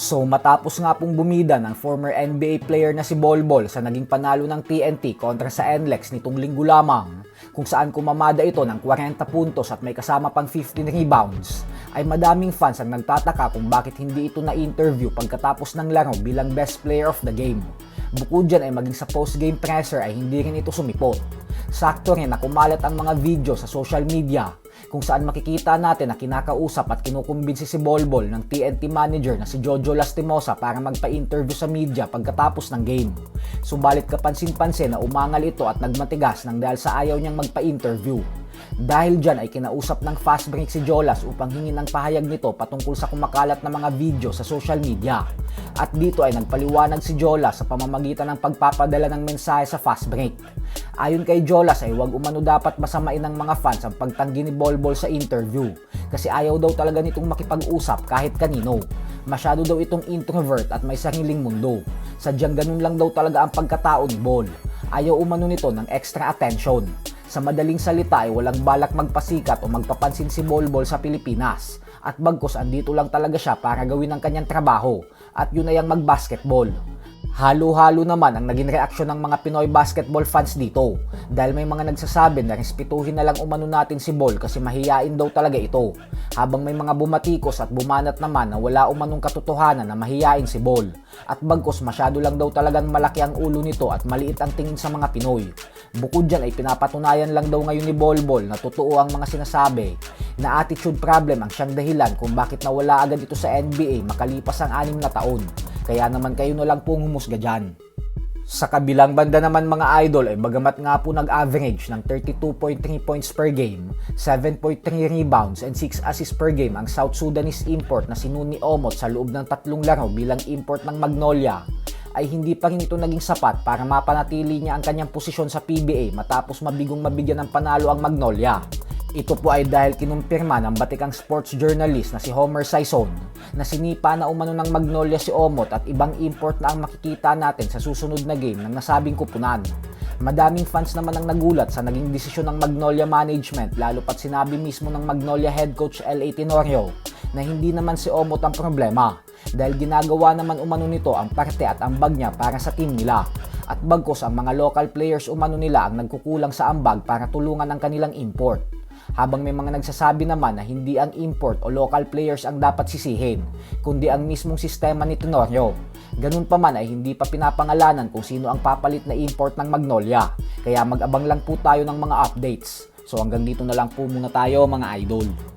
So matapos nga pong bumida ng former NBA player na si Bol Bol sa naging panalo ng TNT kontra sa NLEX nitong linggo lamang, kung saan kumamada ito ng 40 puntos at may kasama pang 15 rebounds, ay madaming fans ang nagtataka kung bakit hindi ito na-interview pagkatapos ng laro bilang best player of the game. Bukod dyan ay maging sa post-game presser ay hindi rin ito sumipot. Sakto rin na kumalat ang mga video sa social media kung saan makikita natin na kinakausap at kinukumbinsi si Bol Bol ng TNT manager na si Jojo Lastimosa para magpa-interview sa media pagkatapos ng game. Subalit kapansin-pansin na umangal ito at nagmatigas nang dahil sa ayaw niyang magpa-interview. Dahil dyan ay kinausap ng fast break si Jolas upang hingin ng pahayag nito patungkol sa kumakalat na mga video sa social media. At dito ay nagpaliwanag si Jolas sa pamamagitan ng pagpapadala ng mensahe sa fast break. Ayon kay Jolas ay huwag umano dapat masamain ng mga fans ang pagtanggi ni Bol Bol sa interview kasi ayaw daw talaga nitong makipag-usap kahit kanino. Masyado daw itong introvert at may sariling mundo. Sadyang ganun lang daw talaga ang pagkatao ni Bol. Ayaw umano nito ng extra attention. Sa madaling salita ay walang balak magpasikat o magpapansin si Bol Bol sa Pilipinas. At bagkus andito lang talaga siya para gawin ang kanyang trabaho at yun ay ang mag-basketball. Halo-halo naman ang naging reaksyon ng mga Pinoy basketball fans dito dahil may mga nagsasabi na respetuhin na lang umano natin si Bol kasi mahiyain daw talaga ito, habang may mga bumatikos at bumanat naman na wala umanong katotohanan na mahiyain si Bol at bagkus masyado lang daw talagang malaki ang ulo nito at maliit ang tingin sa mga Pinoy. Bukod dyan ay pinapatunayan lang daw ngayon ni Bol Bol na totoo ang mga sinasabi na attitude problem ang siyang dahilan kung bakit nawala agad ito sa NBA makalipas ang 6 na taon. Kaya naman kayo na lang pong humusga dyan. Sa kabilang banda naman mga idol ay bagamat nga po nag-average ng 32.3 points per game, 7.3 rebounds and 6 assists per game ang South Sudanese import na si Nuni Omot sa loob ng 3 laro bilang import ng Magnolia, ay hindi pa rin ito naging sapat para mapanatili niya ang kanyang posisyon sa PBA matapos mabigong mabigyan ng panalo ang Magnolia. Ito po ay dahil kinumpirma ng batikang sports journalist na si Homer Sison na sinipa na umano ng Magnolia si Omot at ibang import na ang makikita natin sa susunod na game ng nasabing kupunan. Madaming fans naman ang nagulat sa naging desisyon ng Magnolia management lalo pat sinabi mismo ng Magnolia head coach L.A. Tenorio na hindi naman si Omot ang problema dahil ginagawa naman umano nito ang parte at ambag niya para sa team nila. At bagkus ang mga local players umano nila ang nagkukulang sa ambag para tulungan ang kanilang import. Habang may mga nagsasabi naman na hindi ang import o local players ang dapat sisihin, kundi ang mismong sistema ni Tenorio. Ganun pa man ay hindi pa pinapangalanan kung sino ang papalit na import ng Magnolia, kaya mag-abang lang po tayo ng mga updates. So hanggang dito na lang po muna tayo mga idol.